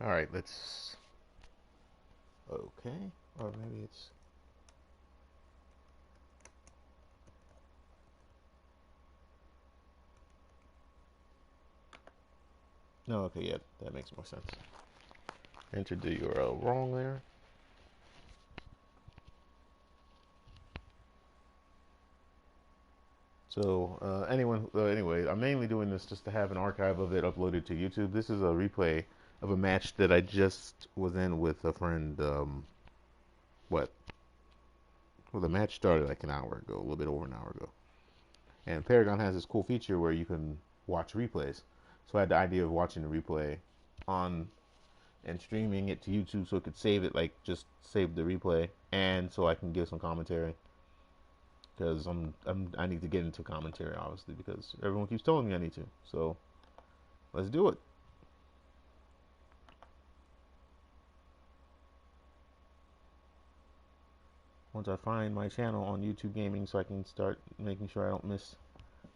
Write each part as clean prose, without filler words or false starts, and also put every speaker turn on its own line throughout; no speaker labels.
All right, let's. Okay, or maybe it's. No, okay, yeah, that makes more sense. Entered the URL wrong there. So, anyway, I'm mainly doing this just to have an archive of it uploaded to YouTube. This is a replay of a match that I just was in with a friend. What? Well, the match started like an hour ago, a little bit over an hour ago. And Paragon has this cool feature where you can watch replays. So I had the idea of watching the replay on and streaming it to YouTube so it could save it, like just save the replay, and so I can give some commentary because I need to get into commentary obviously because everyone keeps telling me I need to. So let's do it. Once I find my channel on YouTube Gaming, so I can start making sure I don't miss.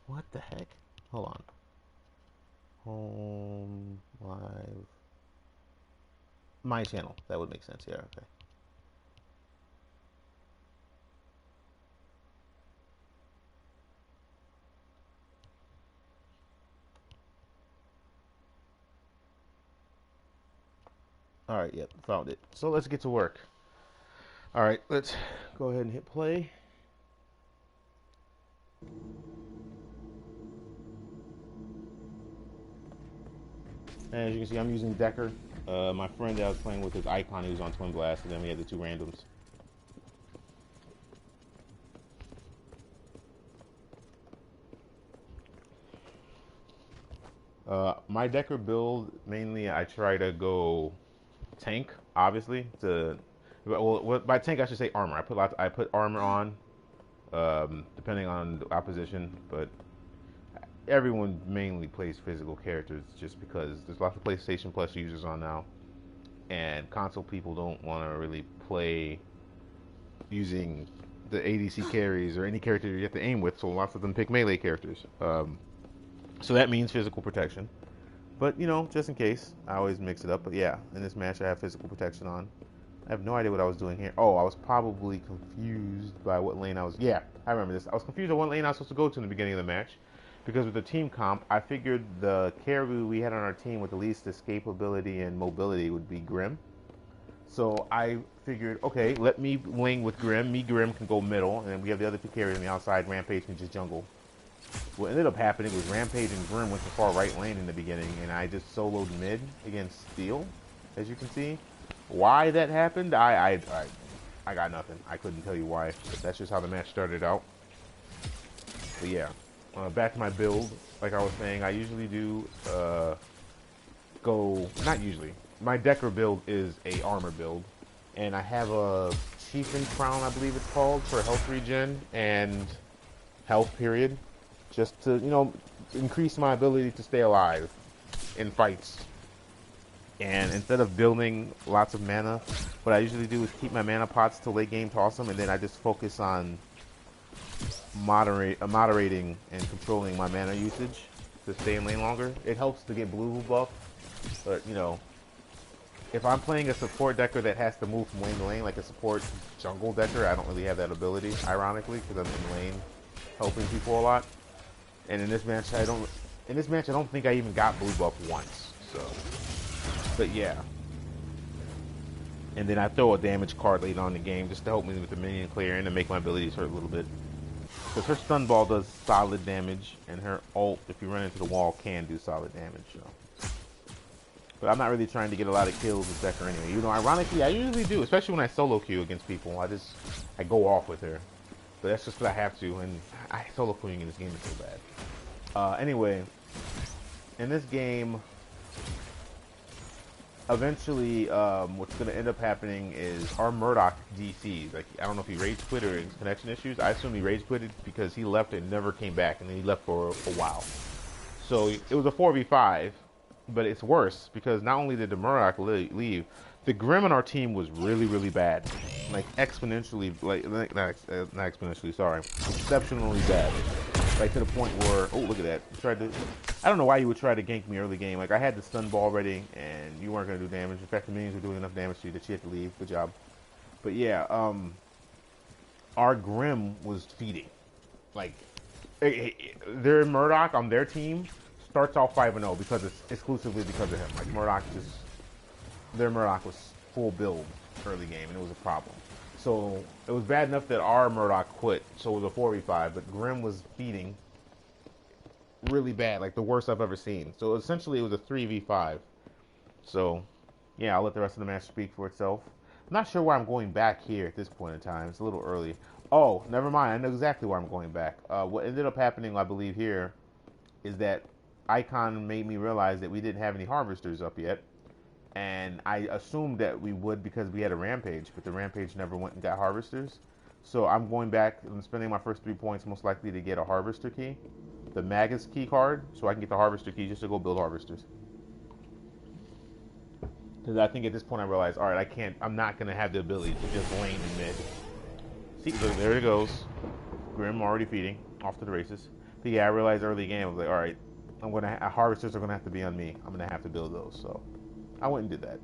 What the heck? Hold on. Home live. My channel. That would make sense. Yeah. Okay. All right. Yep. Found it. So let's get to work. All right. Let's go ahead and hit play. As you can see, I'm using Decker. My friend that I was playing with, his Icon, he was on Twin Blast, and then we had the two randoms. My Decker build, mainly I try to go tank, obviously. Well, by tank I should say armor. I put armor on, depending on the opposition, but everyone mainly plays physical characters just because there's lots of PlayStation Plus users on now, and console people don't want to really play using the ADC carries or any character you have to aim with, so lots of them pick melee characters. So that means physical protection. But, just in case, I always mix it up. But yeah, in this match I have physical protection on. I have no idea what I was doing here. Oh, I was probably confused by what lane I was... Yeah, I remember this. I was confused on what lane I was supposed to go to in the beginning of the match. Because with the team comp, I figured the carry we had on our team with the least escapability and mobility would be Grim. So I figured, okay, let me lane with Grim. Grim can go middle, and then we have the other two carriers on the outside. Rampage can just jungle. What ended up happening was Rampage and Grim went to far right lane in the beginning, and I just soloed mid against Steel, as you can see. Why that happened, I got nothing. I couldn't tell you why. That's just how the match started out. But yeah, back to my build. Like I was saying, I usually do not usually. My Decker build is a armor build, and I have a Chieftain Crown, I believe it's called, for health regen and health period, just to increase my ability to stay alive in fights. And instead of building lots of mana, what I usually do is keep my mana pots till late game, toss them, and then I just focus on moderating and controlling my mana usage to stay in lane longer. It helps to get blue buff, but if I'm playing a support Decker that has to move from lane to lane, like a support jungle Decker, I don't really have that ability, ironically, because I'm in lane helping people a lot. And in this match, I don't think I even got blue buff once. So, but yeah. And then I throw a damage card late on in the game just to help me with the minion clear and to make my abilities hurt a little bit. Because her stun ball does solid damage, and her ult, if you run into the wall, can do solid damage. So. But I'm not really trying to get a lot of kills with Decker anyway. Ironically, I usually do, especially when I solo queue against people. I go off with her. But that's just what I have to, and solo queuing in this game is so bad. Anyway, in this game, eventually, what's going to end up happening is our Murdoch DCs. Like, I don't know if he rage quit or his connection issues. I assume he rage quitted because he left and never came back, and then he left for a while. So it was a 4v5. But it's worse because not only did the Murdoch leave, the Grim on our team was really, really bad. Like exponentially, not exponentially, sorry, exceptionally bad. Like to the point where, oh look at that, he tried to I don't know why you would try to gank me early game. Like, I had the stun ball ready, and you weren't going to do damage. In fact, the minions were doing enough damage to you that you had to leave. Good job. But yeah, our Grim was feeding. Like, their Murdoch on their team starts off 5-0 because it's exclusively because of him. Like, their Murdoch was full build early game, and it was a problem. So it was bad enough that our Murdoch quit, so it was a 4v5, but Grim was feeding really bad, like the worst I've ever seen. So essentially it was a 3v5. So yeah, I'll let the rest of the match speak for itself. I'm not sure why I'm going back here at this point in time. It's a little early. Oh, never mind. I know exactly why I'm going back. What ended up happening, I believe, here is that Icon made me realize that we didn't have any harvesters up yet. And I assumed that we would because we had a rampage, but the rampage never went and got harvesters. So I'm going back. I'm spending my first 3 points most likely to get a harvester key, the Magus key card, so I can get the harvester key just to go build harvesters. Because I think at this point I realized, all right, I'm not going to have the ability to just lane in mid. See, look, there it goes. Grim already feeding, off to the races. But yeah, I realized early game, I was like, all right, harvesters are going to have to be on me. I'm going to have to build those, so I went and did that.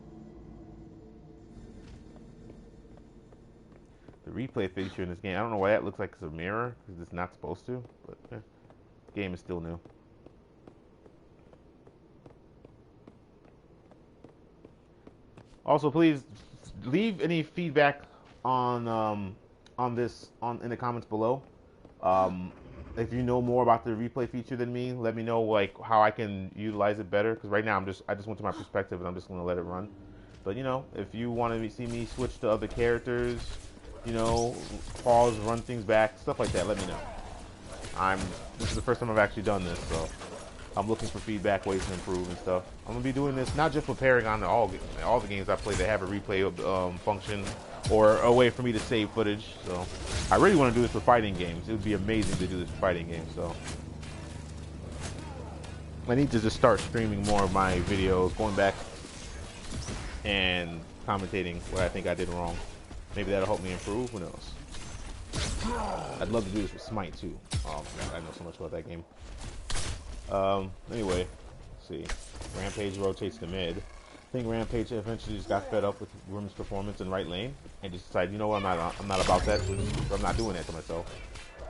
The replay feature in this game, I don't know why that looks like it's a mirror, because it's not supposed to, but the game is still new. Also, please leave any feedback on in the comments below. If you know more about the replay feature than me, let me know like how I can utilize it better. Because right now I just went to my perspective and I'm just gonna let it run. But you know, if you want to see me switch to other characters, you know, pause, run things back, stuff like that, let me know. This is the first time I've actually done this, so I'm looking for feedback, ways to improve and stuff. I'm gonna be doing this not just with Paragon, all the games I play that have a replay function or a way for me to save footage. So I really want to do this for fighting games. It would be amazing to do this for fighting games. So I need to just start streaming more of my videos, going back and commentating what I think I did wrong. Maybe that'll help me improve. Who knows? I'd love to do this with Smite too. Oh God, I know so much about that game. Anyway, let's see. Rampage rotates to mid. I think Rampage eventually just got fed up with Grim's performance in right lane and just decided, you know what, I'm not about that. I'm not doing that to myself.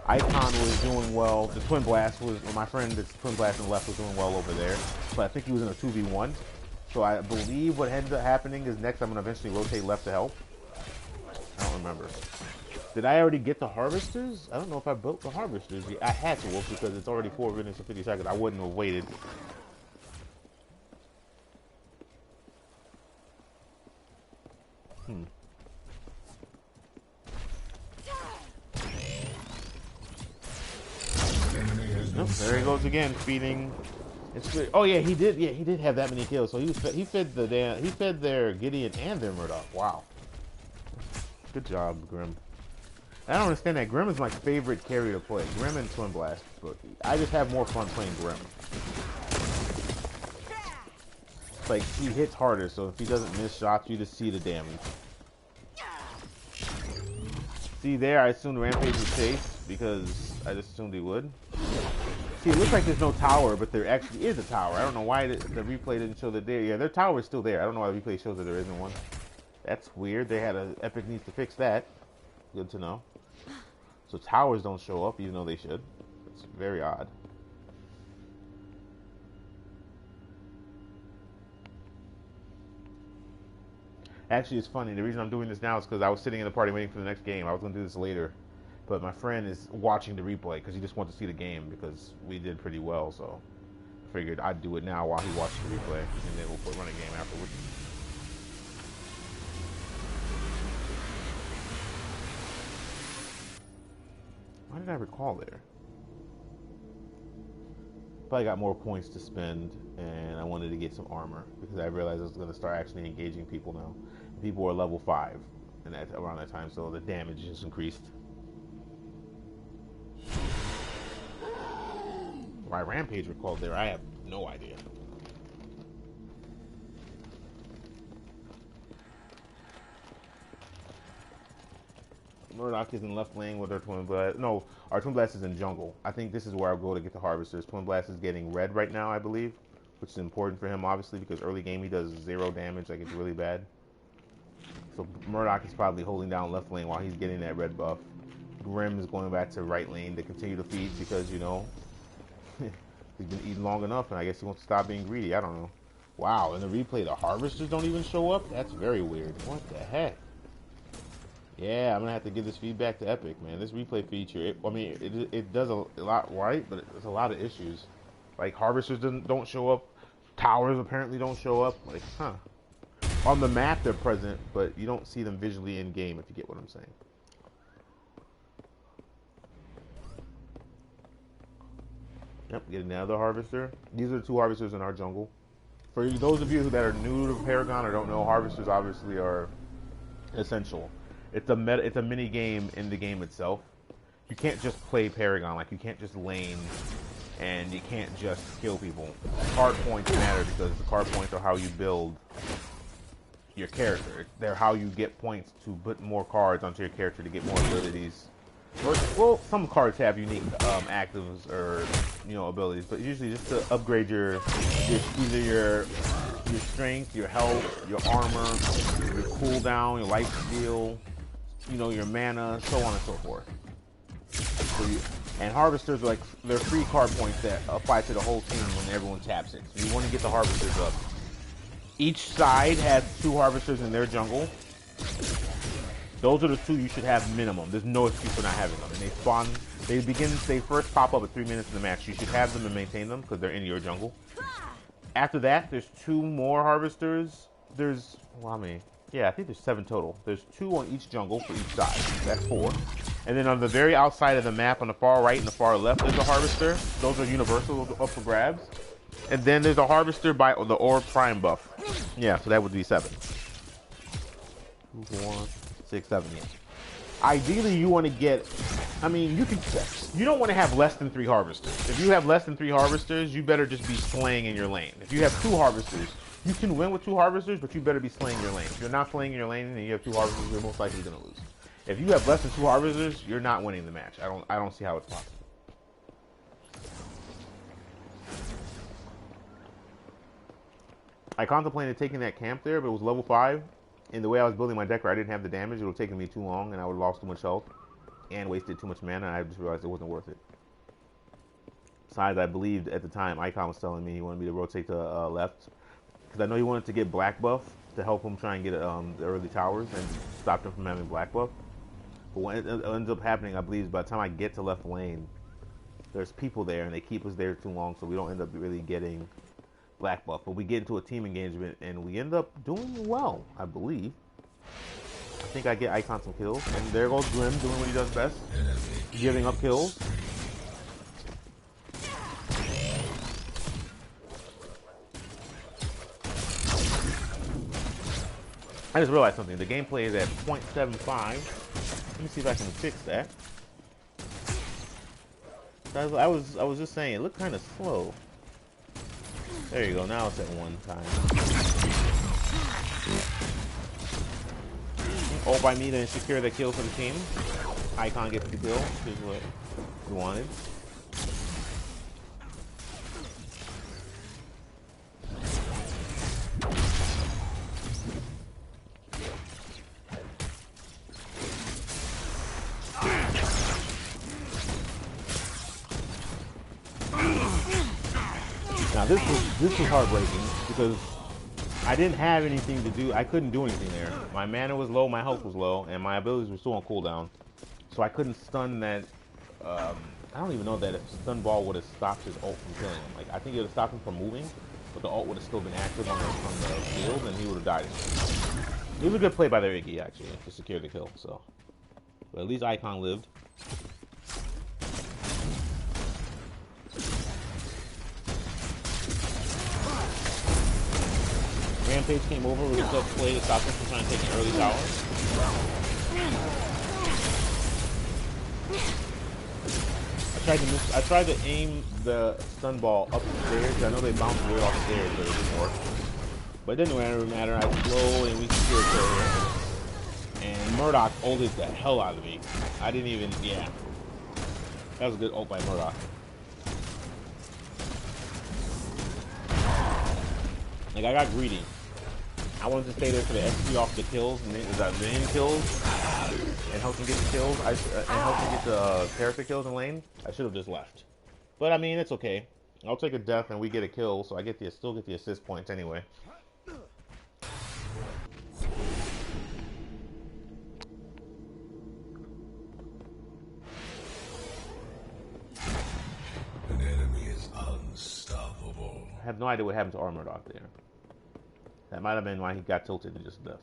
Icon was doing well. The Twin Blast my friend that's Twin Blast on the left was doing well over there. But I think he was in a 2v1. So I believe what ended up happening is next I'm going to eventually rotate left to help. I don't remember. Did I already get the harvesters? I don't know if I built the harvesters. I had to, because it's already 4 minutes and 50 seconds. I wouldn't have waited. Oh, there he goes again, feeding. Oh yeah, he did. Yeah, he did have that many kills. So he fed their Gideon and their Murdoch. Wow. Good job, Grim. I don't understand that. Grim is my favorite carry to play. Grim and Twin Blast. But I just have more fun playing Grim. It's like, he hits harder, so if he doesn't miss shots, you just see the damage. See there, I assumed Rampage would chase, because I just assumed he would. See, it looks like there's no tower, but there actually is a tower. I don't know why the replay didn't show that there. Yeah, their tower is still there. I don't know why the replay shows that there isn't one. That's weird. They had Epic needs to fix that. Good to know. So towers don't show up, even though they should. It's very odd. Actually, it's funny. The reason I'm doing this now is because I was sitting in the party waiting for the next game. I was going to do this later. But my friend is watching the replay because he just wants to see the game because we did pretty well. So I figured I'd do it now while he watches the replay. And then we'll run a game afterwards. Why did I recall there? Probably got more points to spend, and I wanted to get some armor because I realized I was going to start actually engaging people now. People are level 5 and around that time, so the damage is increased. Why Rampage recalled there, I have no idea. Murdoch is in left lane with our Twin Blast. No, our Twin Blast is in jungle. I think this is where I'll go to get the Harvesters. Twin Blast is getting red right now, I believe, which is important for him, obviously, because early game he does 0 damage, like it's really bad. So Murdoch is probably holding down left lane while he's getting that red buff. Grim is going back to right lane to continue to feed because, you know, he's been eating long enough, and I guess he wants to stop being greedy. I don't know. Wow, in the replay, the Harvesters don't even show up? That's very weird. What the heck? Yeah, I'm going to have to give this feedback to Epic, man. This replay feature, it does a lot right, but there's a lot of issues. Like, Harvesters don't show up. Towers apparently don't show up. Like, huh. On the map, they're present, but you don't see them visually in-game, if you get what I'm saying. Yep, get another Harvester. These are the 2 Harvesters in our jungle. For those of you that are new to Paragon or don't know, Harvesters obviously are essential. It's a mini game in the game itself. You can't just play Paragon, like you can't just lane and you can't just kill people. Card points matter because the card points are how you build your character. They're how you get points to put more cards onto your character to get more abilities. Well, some cards have unique actives or, you know, abilities, but usually just to upgrade your strength, your health, your armor, your cooldown, your life steal, you know, your mana, so on and so forth. And Harvesters are like, they're free card points that apply to the whole team when everyone taps it. So you want to get the Harvesters up. Each side has 2 Harvesters in their jungle. Those are the 2 you should have minimum. There's no excuse for not having them. And they first pop up at 3 minutes in the match. You should have them and maintain them because they're in your jungle. After that, there's 2 more Harvesters. There's, well, how many? Yeah, I think there's 7 total. There's 2 on each jungle for each side. That's 4. And then on the very outside of the map, on the far right and the far left, there's a Harvester. Those are universal up for grabs. And then there's a Harvester by the Orb Prime buff. Yeah, so that would be 7. 1, 6, 7, yeah. Ideally, you want to get, you don't want to have less than 3 Harvesters. If you have less than 3 Harvesters, you better just be slaying in your lane. If you have 2 Harvesters, you can win with 2 Harvesters, but you better be slaying your lane. If you're not slaying your lane and you have 2 Harvesters, you're most likely going to lose. If you have less than 2 Harvesters, you're not winning the match. I don't see how it's possible. I contemplated taking that camp there, but it was level 5. And the way I was building my deck, I didn't have the damage. It would have taken me too long, and I would have lost too much health and wasted too much mana, and I just realized it wasn't worth it. Besides, I believed at the time, Icon was telling me he wanted me to rotate to left, because I know he wanted to get black buff to help him try and get the early towers and stop him from having black buff. But what ends up happening, I believe, is by the time I get to left lane, there's people there, and they keep us there too long, so we don't end up really getting black buff. But we get into a team engagement, and we end up doing well, I believe. I think I get Icon some kills, and there goes Grim doing what he does best, giving up kills. I just realized something. The gameplay is at 0.75. Let me see if I can fix that. I was just saying it looked kind of slow. There you go. Now it's at 1 time. All by me to secure the kill for the team. Icon gets the kill, which is what we wanted. Now this was heartbreaking because I didn't have anything to do. I couldn't do anything there. My mana was low, my health was low, and my abilities were still on cooldown. So I couldn't stun that. I don't even know that if stun ball would have stopped his ult from killing him. Like, I think it would have stopped him from moving, but the ult would have still been active on the field, and he would have died. It was a good play by their Iggy, actually, to secure the kill. So, but at least Icon lived. Rampage came over with a tough play to stop him from trying to take an early tower. I tried to aim the stun ball up the stairs. I know they bounced weird off the stairs, but it didn't work. But it didn't matter. I slowed and we secured the and Murdoch ulted the hell out of me. I didn't even, yeah. That was a good ult by Murdoch. Like, I got greedy. I wanted to stay there for the XP off the kills, and the minion kills, and help him get the kills, and help him get the character kills in lane. I should have just left. But I mean, it's okay. I'll take a death and we get a kill, so I get the still get the assist points anyway.
An enemy is unstoppable.
I have no idea what happened to our Murdoch there. That might have been why he got tilted and just left.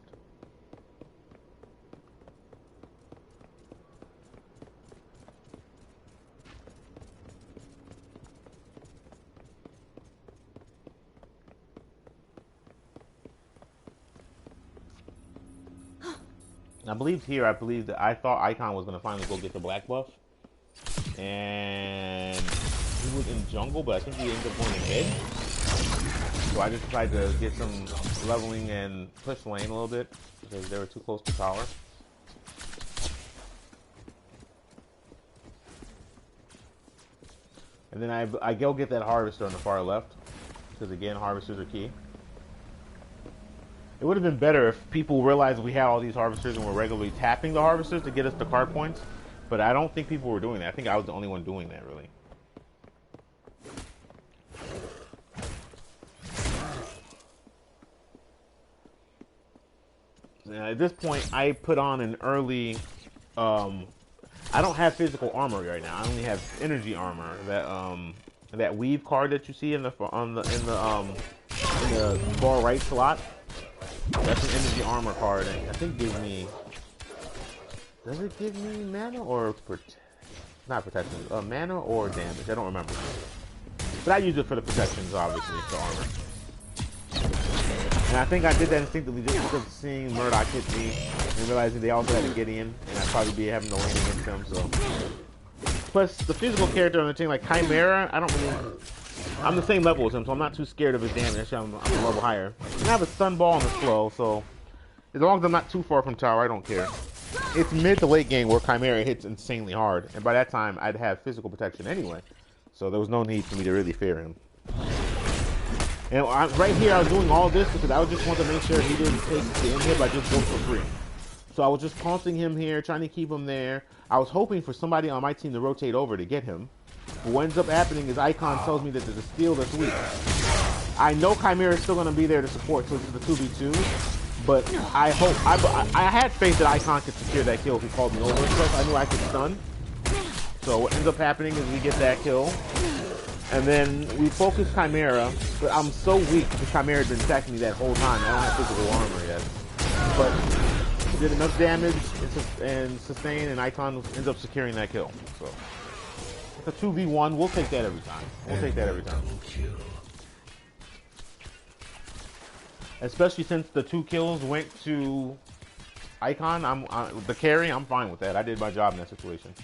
I believed here, that I thought Icon was going to finally go get the black buff. And he was in jungle, but I think he ended up going to mid. So I just tried to get some leveling and push lane a little bit because they were too close to tower. And then I go get that harvester on the far left because again, harvesters are key. It would have been better if people realized we had all these harvesters and were regularly tapping the harvesters to get us the card points. But I don't think people were doing that. I think I was the only one doing that, really. Now, at this point, I put on an early... I don't have physical armor right now. I only have energy armor. That weave card that you see in the far right slot. That's an energy armor card, and I think gives me... Does it give me mana or... not protection. Mana or damage? I don't remember. But I use it for the protections, obviously, the armor. And I think I did that instinctively just because of seeing Murdoch hit me and realizing they also had a Gideon, and I'd probably be having to lane against them, so... Plus, the physical character on the team, like Chimera, I don't really... I'm the same level as him, so I'm not too scared of his damage. I'm a level higher. And I have a stun ball on the slow, so as long as I'm not too far from tower, I don't care. It's mid to late game where Chimera hits insanely hard, and by that time, I'd have physical protection anyway. So there was no need for me to really fear him. And right here, I was doing all this because I just wanted to make sure he didn't take the inhib by just going for free. So I was just taunting him here, trying to keep him there. I was hoping for somebody on my team to rotate over to get him. But what ends up happening is Icon tells me that there's a steal that's weak. I know Chimera is still going to be there to support, so it's the 2v2. But I hope, I had faith that Icon could secure that kill if he called me over. Plus, I knew I could stun. So what ends up happening is we get that kill. And then we focus Chimera, but I'm so weak because Chimera has been attacking me that whole time. I don't have physical armor yet. But he did enough damage and sustain, and Icon ends up securing that kill. So it's a 2v1. We'll take that every time. We'll take that every time. Especially since the 2 kills went to Icon. The carry, I'm fine with that. I did my job in that situation.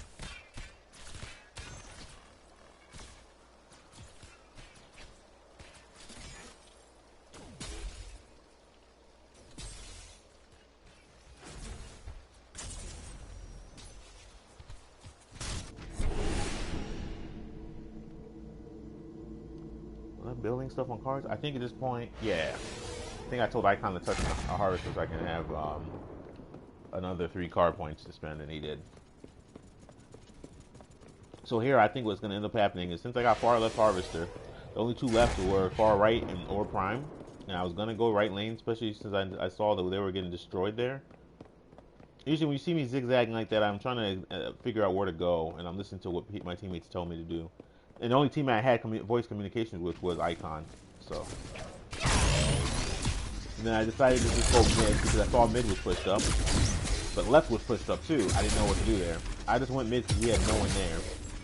Building stuff on cards? I think at this point, yeah. I think I told Icon to touch a harvester so I can have another 3 card points to spend, and he did. So here, I think what's going to end up happening is since I got far left harvester, the only 2 left were far right and or prime, and I was going to go right lane, especially since I saw that they were getting destroyed there. Usually when you see me zigzagging like that, I'm trying to figure out where to go, and I'm listening to what my teammates tell me to do. And the only team I had voice communications with was Icon, so. And then I decided to just go mid because I saw mid was pushed up, but left was pushed up too. I didn't know what to do there. I just went mid because we had no one there.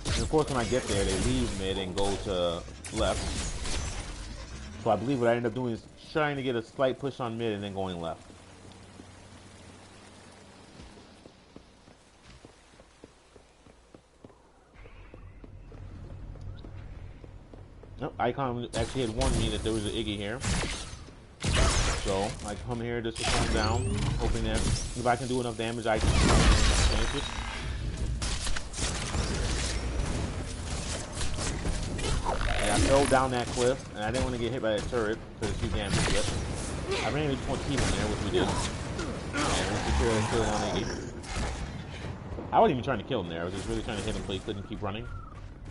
And of course when I get there, they leave mid and go to left. So I believe what I ended up doing is trying to get a slight push on mid and then going left. Nope, Icon actually had warned me that there was an Iggy here. So I come here just to calm him down, hoping that if I can do enough damage, I can finish it. And I fell down that cliff, and I didn't want to get hit by that turret because it's too damn yet. I ran into 1 team in there, which we did. And we secured a kill on 80. I wasn't even trying to kill him there. I was just really trying to hit him so he couldn't keep running.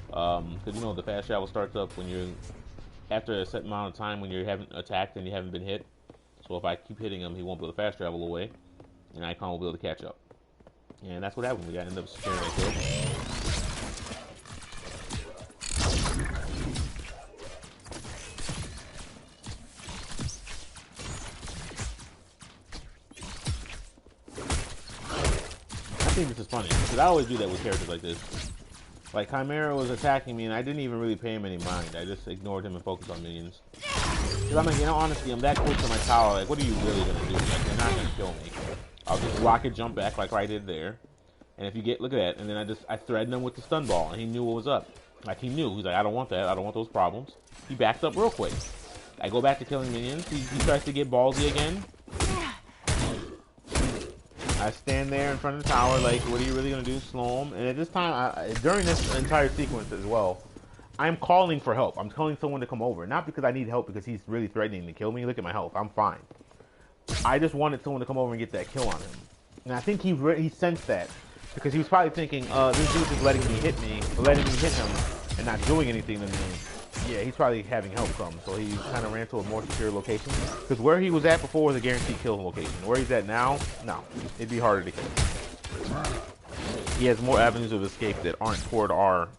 Because you know the fast travel starts up when you're after a set amount of time when you haven't attacked and you haven't been hit. So if I keep hitting him, he won't be able to fast travel away, and Icon will be able to catch up. And that's what happened. We ended up securing a kill. I think this is funny because I always do that with characters like this. Like Chimera was attacking me and I didn't even really pay him any mind. I just ignored him and focused on minions. Because I'm like, you know, honestly, I'm that close to my tower. Like, what are you really gonna do? Like, they're not gonna kill me. I'll just rocket jump back like I did there. And if you get, look at that. And then I threatened him with the stun ball, and he knew what was up. Like he knew. He's like, I don't want that. I don't want those problems. He backed up real quick. I go back to killing minions. He tries to get ballsy again. I stand there in front of the tower, like, what are you really gonna do? Slow him. And at this time, during this entire sequence as well, I'm calling for help. I'm telling someone to come over, not because I need help, because he's really threatening to kill me. Look at my health. I'm fine. I just wanted someone to come over and get that kill on him. And I think he sensed that because he was probably thinking, this dude's just letting me hit him, and not doing anything to me. Yeah, he's probably having help come, so he kind of ran to a more secure location. Because where he was at before was a guaranteed kill location. Where he's at now, no, it'd be harder to kill. He has more avenues of escape that aren't toward our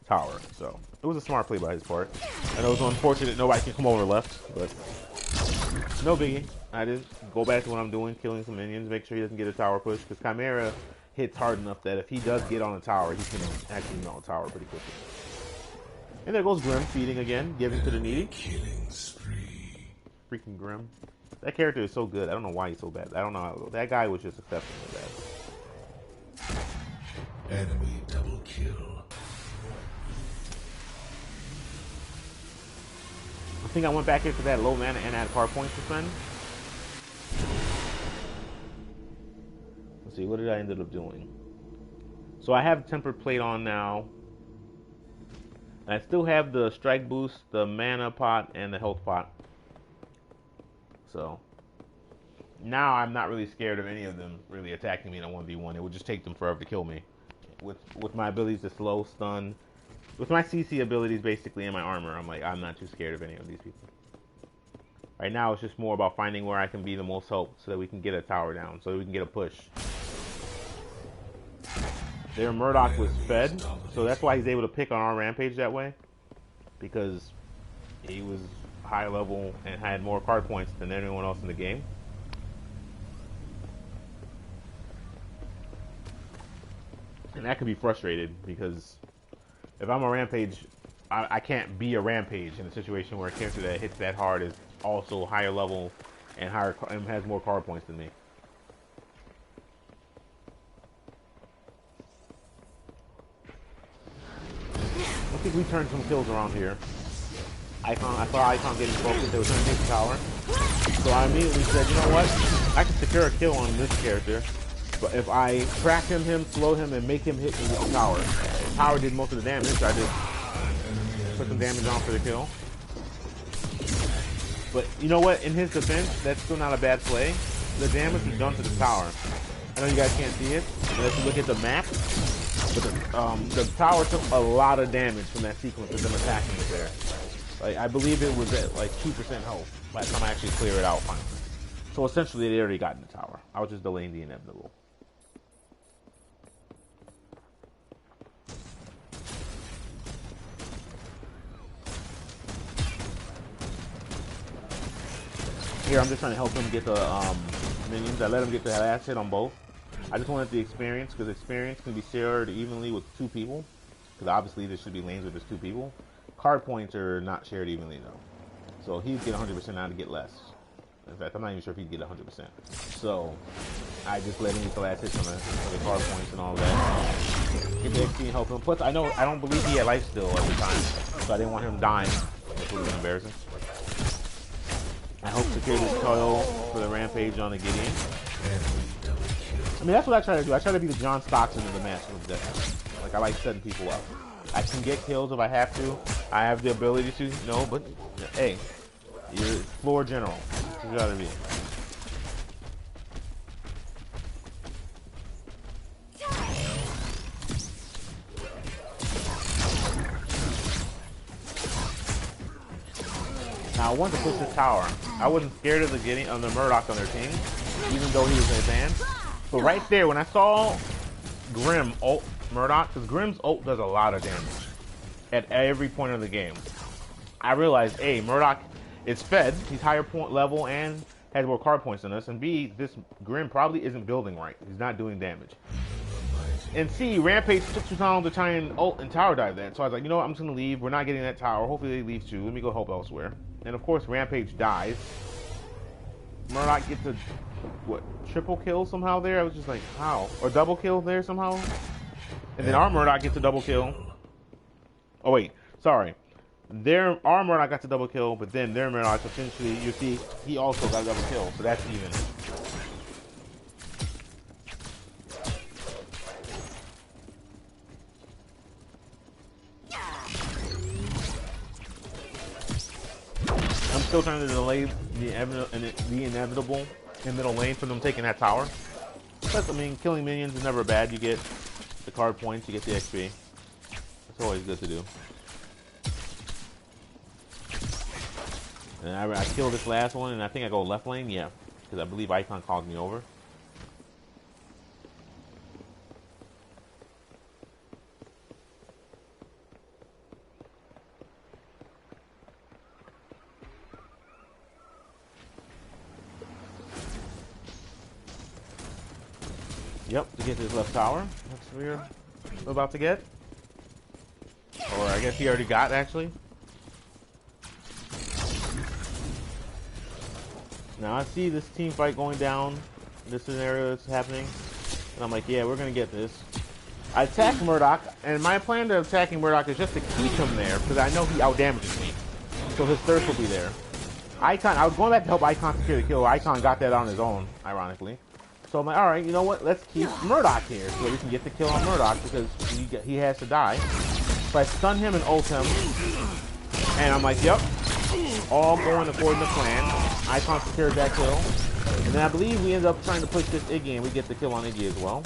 tower, so it was a smart play by his part. I know it's unfortunate nobody can come over left, but no biggie. I just go back to what I'm doing, killing some minions, make sure he doesn't get a tower push, because Chimera hits hard enough that if he does get on a tower, he can actually melt a tower pretty quickly. And there goes Grim feeding again, giving to the needy.
Killing spree.
Freaking Grim. That character is so good. I don't know why he's so bad. I don't know how, that guy was just exceptionally bad.
Enemy double kill.
I think I went back here for that low mana and add power points to spend. Let's see, what did I end up doing? So I have tempered plate on now. I still have the strike boost, the mana pot, and the health pot. So now I'm not really scared of any of them really attacking me in a 1v1. It would just take them forever to kill me. With my abilities to slow, stun, with my CC abilities basically and my armor, I'm not too scared of any of these people. Right now it's just more about finding where I can be the most help so that we can get a tower down, so that we can get a push. Their Murdoch was fed, so that's why he's able to pick on our rampage that way, because he was high level and had more card points than anyone else in the game. And that could be frustrated, because if I'm a rampage, I can't be a rampage in a situation where a character that hits that hard is also higher level and has more card points than me. I think we turned some kills around here. I saw Icon getting focused. They were trying to take the tower. So I immediately said, you know what? I can secure a kill on this character. But if I crack him, slow him, and make him hit me with the tower. The tower did most of the damage. So I just put some damage on for the kill. But you know what? In his defense, that's still not a bad play. The damage he done to the tower. I know you guys can't see it, but if you look at the map, the tower took a lot of damage from that sequence of them attacking it there. Like, I believe it was at like 2% health by the time I actually clear it out finally. So essentially they already got in the tower. I was just delaying the inevitable. Here I'm just trying to help him get the minions. I let him get the last hit on both. I just wanted the experience, because experience can be shared evenly with 2 people. Because obviously there should be lanes where there's 2 people. Card points are not shared evenly though. So he'd get 100% out to get less. In fact, I'm not even sure if he'd get 100%. So I just let him get the last hits on the card points and all that. Get the XP and help him. Plus I don't believe he had life still at the time. So I didn't want him dying. That would have been embarrassing. I hope to secure this coil for the rampage on the Gideon.
Enemy double kill.
I mean, that's what I try to do. I try to be the John Stockton of the match with Death. Like, I like setting people up. I can get kills if I have to. I have the ability to. No, but hey, you're floor general. That's what you gotta be. Now I wanted to push this tower. I wasn't scared of the Murdoch on their team, even though he was in advance. But right there, when I saw Grim ult Murdoch, because Grim's ult does a lot of damage at every point of the game, I realized, A, Murdoch is fed, he's higher point level and has more card points than us, and B, this Grim probably isn't building right. He's not doing damage. And C, Rampage took too long to try and ult and tower dive that. So I was like, you know what, I'm just going to leave. We're not getting that tower. Hopefully they leave too. Let me go help elsewhere. And of course, Rampage dies. Murdoch gets a, what, triple kill somehow there? I was just like, how? Or double kill there somehow? And then our Murdoch gets a double kill. Oh wait, sorry. Our Murdoch got the double kill, but then their Murdoch essentially, you see, he also got a double kill. So that's even. I'm still trying to delay the inevitable in middle lane for them taking that tower. But I mean, killing minions is never bad. You get the card points, you get the XP. It's always good to do. And I kill this last one, and I think I go left lane, yeah, because I believe Icon called me over. Yep, to get this left tower. That's what we're about to get. Or I guess he already got, actually. Now I see this team fight going down, this scenario that's happening, and I'm like, yeah, we're gonna get this. I attack Murdoch, and my plan to attacking Murdoch is just to keep him there, because I know he outdamages me. So his thirst will be there. Icon, I was going back to help Icon secure the kill. Icon got that on his own, ironically. So I'm like, alright, you know what, let's keep Murdoch here, so we can get the kill on Murdoch, because he has to die. So I stun him and ult him, and I'm like, yep, all going according to plan. Icon secured that kill. And then I believe we end up trying to push this Iggy, and we get the kill on Iggy as well.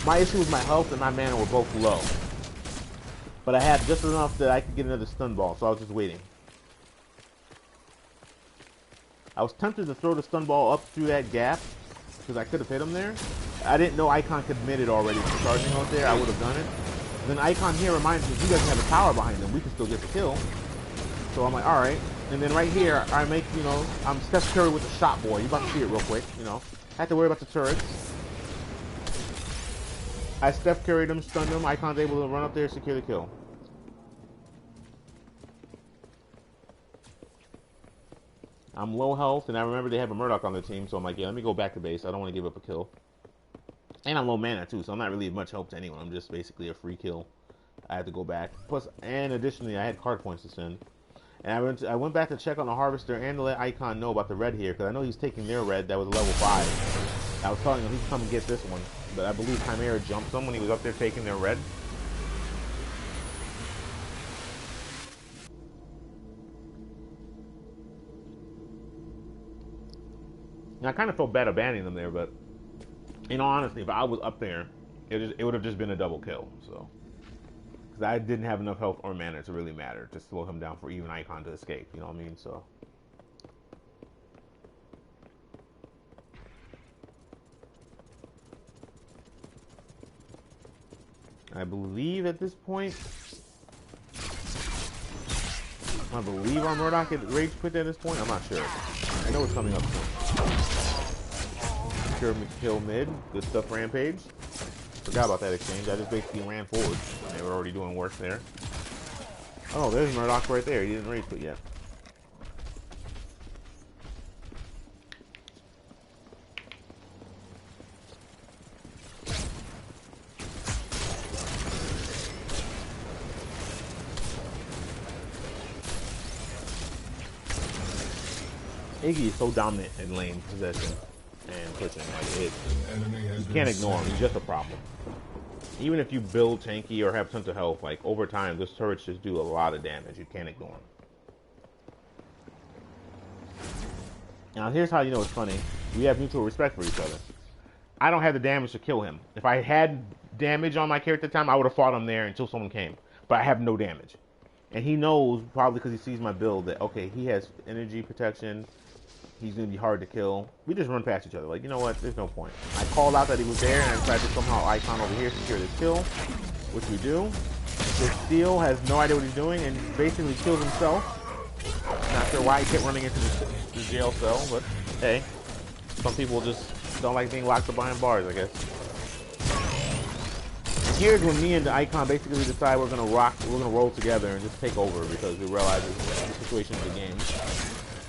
My issue was my health and my mana were both low. But I had just enough that I could get another stun ball, so I was just waiting. I was tempted to throw the stun ball up through that gap, because I could have hit him there. I didn't know Icon committed already to charging out there. I would have done it. Then Icon here reminds me he doesn't have a tower behind him. We can still get the kill. So I'm like, alright. And then right here, I make, you know, I'm Steph Curry with the shot boy. You're about to see it real quick, you know. I have to worry about the turrets. I Steph Curried him, stunned him. Icon's able to run up there and secure the kill. I'm low health, and I remember they have a Murdoch on the team, so I'm like, yeah, let me go back to base. I don't want to give up a kill. And I'm low mana, too, so I'm not really much help to anyone. I'm just basically a free kill. I had to go back. Plus, and additionally, I had card points to send. And I went back to check on the Harvester and to let Icon know about the red here, because I know he's taking their red that was level 5. I was telling him he'd come and get this one, but I believe Chimera jumped him when he was up there taking their red. And I kind of felt bad abandoning them there, but in all honesty, if I was up there, it would have just been a double kill, so. Because I didn't have enough health or mana to really matter to slow him down for even Icon to escape, you know what I mean? So. I believe at this point, I believe our Murdoch had rage quit at this point. I'm not sure. I know it's coming up soon. Kill mid. Good stuff, Rampage. Forgot about that exchange. I just basically ran forward. They were already doing work there. Oh, there's Murdoch right there. He didn't rage quit yet. Iggy is so dominant in lane possession and pushing. Like
Enemy has
you
been
can't ignore him.
slain.
He's just a problem. Even if you build tanky or have tons of health, like over time, those turrets just do a lot of damage. You can't ignore them. Now here's how you know it's funny. We have mutual respect for each other. I don't have the damage to kill him. If I had damage on my character at the time, I would have fought him there until someone came. But I have no damage. And he knows, probably because he sees my build, that, okay, he has energy protection. He's going to be hard to kill. We just run past each other. Like, you know what? There's no point. I called out that he was there, and I decided to somehow icon over here secure this kill, which we do. The Steel has no idea what he's doing and basically kills himself. Not sure why he kept running into the jail cell, but hey, some people just don't like being locked up behind bars, I guess. Here's when me and the Icon basically decide we're gonna roll together and just take over because we realize the situation of the game.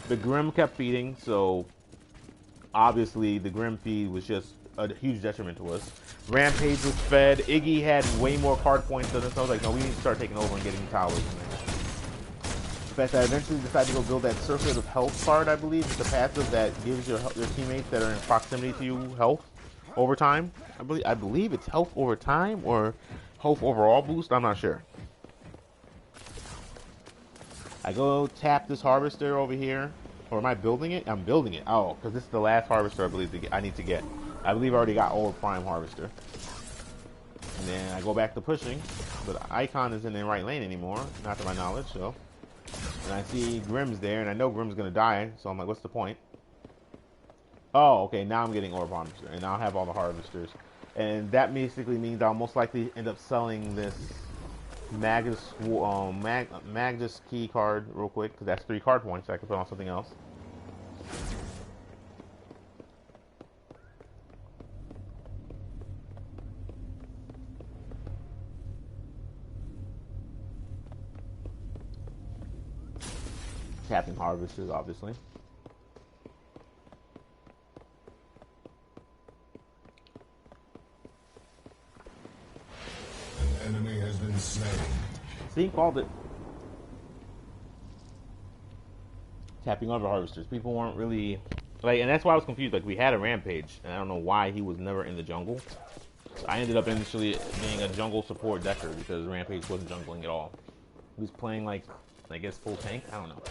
The Grim kept feeding, so obviously the Grim feed was just a huge detriment to us. Rampage was fed. Iggy had way more card points than us. So I was like, no, we need to start taking over and getting towers. In fact, I eventually decided to go build that Circuit of Health card, I believe. It's a passive that gives your teammates that are in proximity to you health over time. I believe it's health over time or health overall boost. I'm not sure. I go tap this harvester over here. Or am I building it? I'm building it. Oh, because this is the last harvester I believe I need to get. I believe I already got Old Prime Harvester. And then I go back to pushing. But Icon isn't in the right lane anymore, not to my knowledge, so. And I see Grim's there, and I know Grim's gonna die, so I'm like, what's the point? Oh, okay, now I'm getting Orb Harvester, and now I have all the Harvesters. And that basically means I'll most likely end up selling this Magus key card real quick, because that's 3 card points. I can put on something else. Tapping Harvesters, obviously.
An enemy has been slain.
See, called it. Tapping other Harvesters. People weren't really like, and that's why I was confused. Like, we had a Rampage, and I don't know why he was never in the jungle. I ended up initially being a jungle support decker because Rampage wasn't jungling at all. He was playing like, I guess, full tank. I don't know.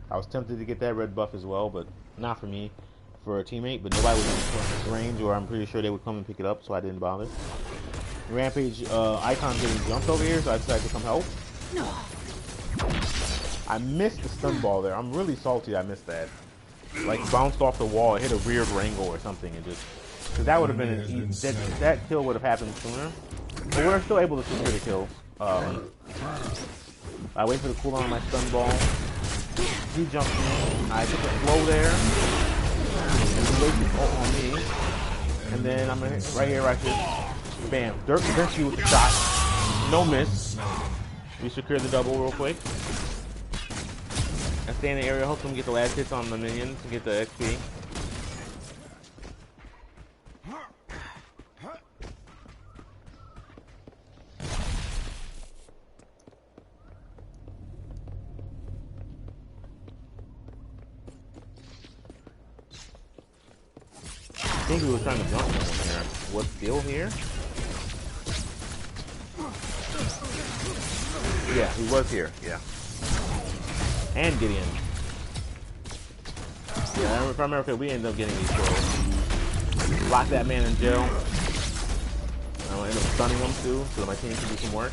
I was tempted to get that red buff as well, but not for me, for a teammate. But nobody was in range, or I'm pretty sure they would come and pick it up, so I didn't bother. Rampage Icon getting jumped over here, so I decided to come help. No. I missed the stun ball there. I'm really salty I missed that. Like, bounced off the wall, it hit a rear angle or something, and just, because that would have been an easy, that kill would have happened sooner. But we're still able to secure the kills. I wait for the cooldown on my stun ball. He jumped in. I took a slow there. He wasted ult on me. And then I'm right here. Bam. Dirk eventually with the shot. No miss. We secure the double real quick. I stay in the area, hope them get the last hits on the minions to get the XP. I think we were trying to jump someone here. Was Steel here? Yeah, he was here. Yeah. And Gideon. Yeah, if I remember correctly, we ended up getting these kills. Lock that man in jail. I'm gonna end up stunning him too, so that my team can do some work.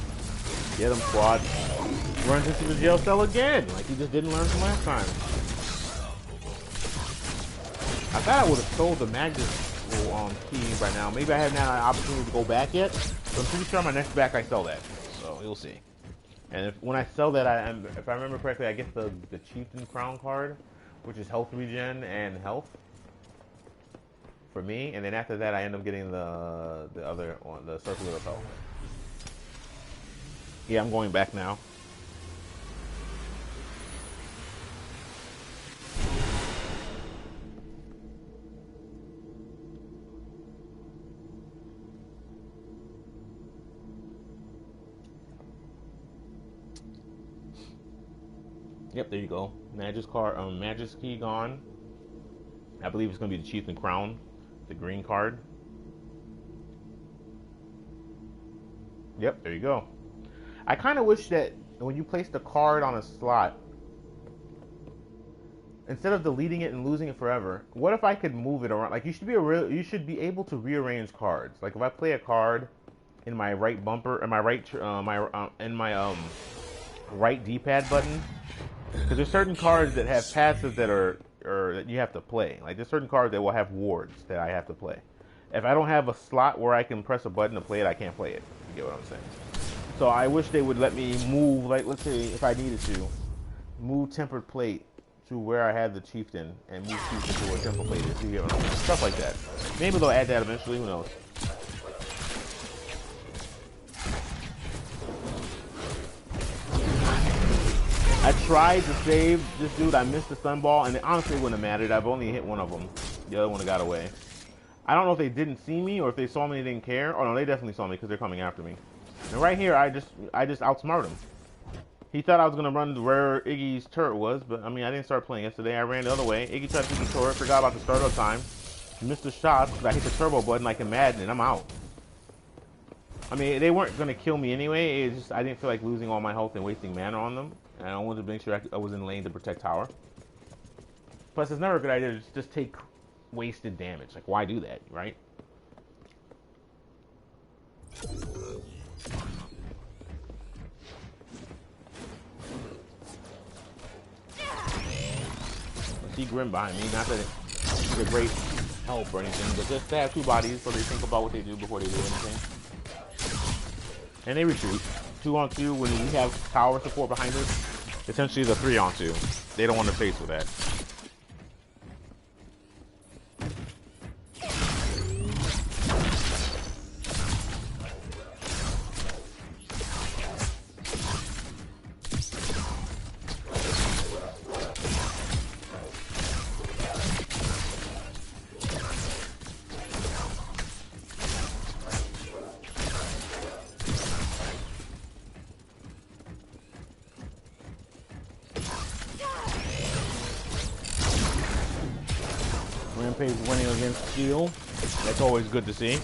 Get him, squad. Runs into the jail cell again, like he just didn't learn from last time. I thought I would have sold the Magnus key by now. Maybe I haven't had an opportunity to go back yet, but I'm pretty sure on my next back I sell that. So you'll see. And when I sell that, if I remember correctly, I get the Chieftain Crown card, which is health regen and health for me. And then after that, I end up getting the other one, the Circular of Health. Yeah, I'm going back now. Yep, there you go. Magic's key gone. I believe it's gonna be the Chieftain Crown, the green card. Yep, there you go. I kind of wish that when you place the card on a slot, instead of deleting it and losing it forever, what if I could move it around? Like you should be able to rearrange cards. Like if I play a card in my right bumper, in my right D-pad button, because there's certain cards that have passives that are or that you have to play. Like there's certain cards that will have wards that I have to play. If I don't have a slot where I can press a button to play it, I can't play it. You get what I'm saying? So I wish they would let me move, like let's say if I needed to, move tempered plate to where I had the Chieftain and move Chieftain to where tempered plate is. You get what I'm saying? Stuff like that. Maybe they'll add that eventually, who knows? I tried to save this dude. I missed the stun ball, and it honestly wouldn't have mattered. I've only hit one of them. The other one got away. I don't know if they didn't see me or if they saw me and didn't care. Oh no, they definitely saw me because they're coming after me. And right here, I just outsmarted him. He thought I was gonna run to where Iggy's turret was, but I mean, I didn't start playing yesterday. I ran the other way. Iggy tried to do the turret, forgot about the startup time, missed the shots because I hit the turbo button like a Madden, and I'm out. I mean, they weren't gonna kill me anyway. It's just I didn't feel like losing all my health and wasting mana on them. And I wanted to make sure I was in lane to protect tower. Plus, it's never a good idea to just take wasted damage. Like, why do that, right? I see Grim behind me. Not that it's a great help or anything, but just to have two bodies so they think about what they do before they do anything. And they retreat. 2-on-2 when we have tower support behind us. Essentially, the 3-on-2. They don't want to face with that. Rampage winning against Steel. That's always good to see.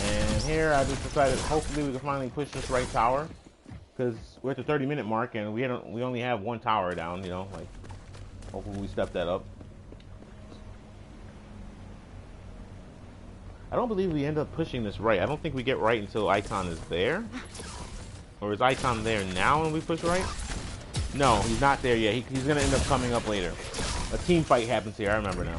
And here I just decided hopefully we can finally push this right tower. Because we're at the 30-minute mark and we only have one tower down, you know, like hopefully we step that up. I don't believe we end up pushing this right. I don't think we get right until Icon is there. Or is Icon there now when we push right? No, he's not there yet. He's going to end up coming up later. A team fight happens here, I remember now.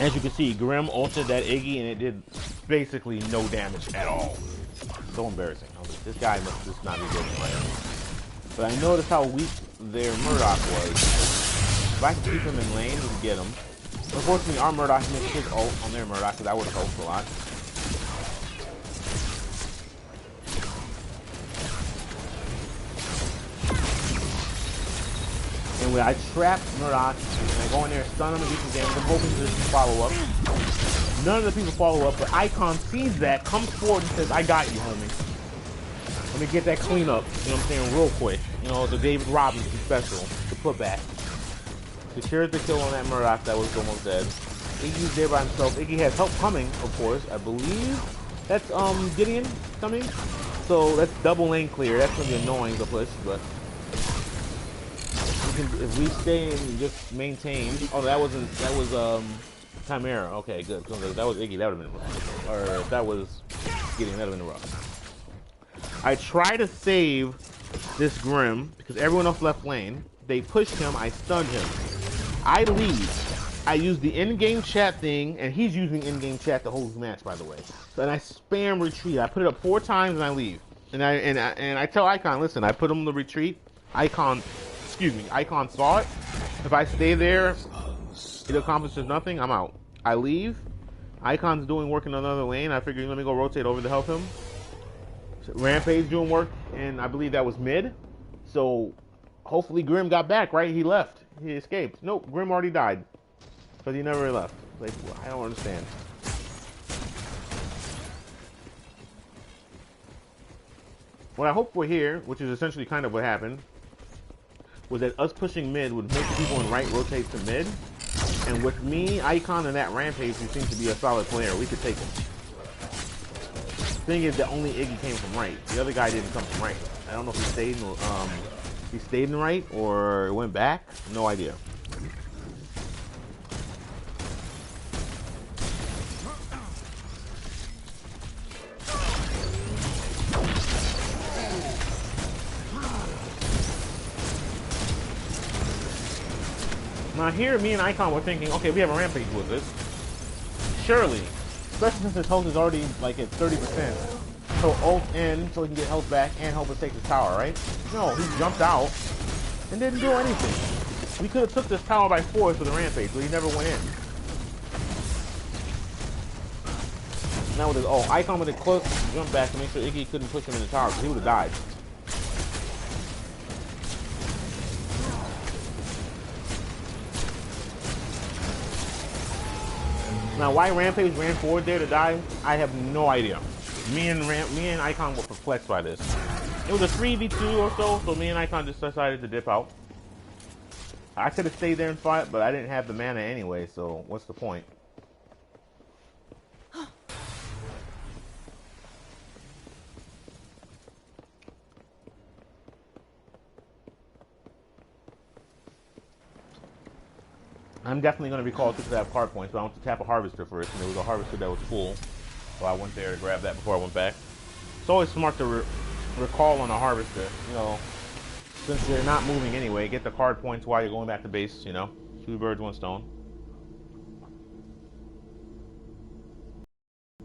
As you can see, Grim ulted that Iggy and it did basically no damage at all. So embarrassing. I was like, this guy must just not be good player. But I noticed how weak their Murdoch was. If I could keep him in lane, we could get him. Unfortunately, our Murdoch missed his ult on their Murdoch, because I would have helped a lot. And when I trap Murdoch, and I go in there, stun him, and do some damage, I'm hoping to follow up. None of the people follow up, but Icon sees that, comes forward and says, I got you, homie. Let me get that cleanup, you know what I'm saying, real quick. You know, the David Robinson special, the putback. Secures the kill on that Murdoch that was almost dead. Iggy's there by himself. Iggy has help coming, of course. I believe that's Gideon coming. So that's double lane clear. That's gonna be annoying to push, but we can, if we stay and just maintain. Oh, that was Chimera. Okay, good. If that was Iggy, that would have been rough. Or if that was Gideon, that would have been rough. I try to save this Grim because everyone else left lane. They pushed him. I stunned him. I leave. I use the in-game chat thing, and he's using in-game chat the whole match, by the way. So, and I spam retreat. I put it up 4 times and I leave. And I tell Icon, listen, I put him in the retreat. Icon saw it. If I stay there, it accomplishes nothing. I'm out. I leave. Icon's doing work in another lane. I figured let me go rotate over to help him. Rampage doing work, and I believe that was mid. So hopefully Grim got back, right? He left. He escaped. Nope, Grim already died. Because he never left. Like, I don't understand. What I hope for here, which is essentially kind of what happened, was that us pushing mid would make the people in right rotate to mid. And with me, Icon, and that Rampage, who seems to be a solid player, we could take him. Thing is that only Iggy came from right. The other guy didn't come from right. I don't know if he stayed in right or went back. No idea. Now here, me and Icon were thinking, okay, we have a Rampage with us. Surely, especially since his health is already like at 30%. So ult in so he can get health back and help us take the tower, right? No, he jumped out and didn't do anything. We could have took this tower by force with a Rampage, but he never went in. Now with his Icon with a close jump back to make sure Iggy couldn't push him in the tower because he would have died. Now, why Rampage ran forward there to die, I have no idea. Me and Icon were perplexed by this. It was a 3v2 or so me and Icon just decided to dip out. I could have stayed there and fought, but I didn't have the mana anyway, so what's the point? I'm definitely going to recall to have card points, but I want to tap a Harvester first, and there was a Harvester that was full. So I went there to grab that before I went back. It's always smart to recall on a Harvester, you know, since they're not moving anyway. Get the card points while you're going back to base, you know. 2 birds, 1 stone.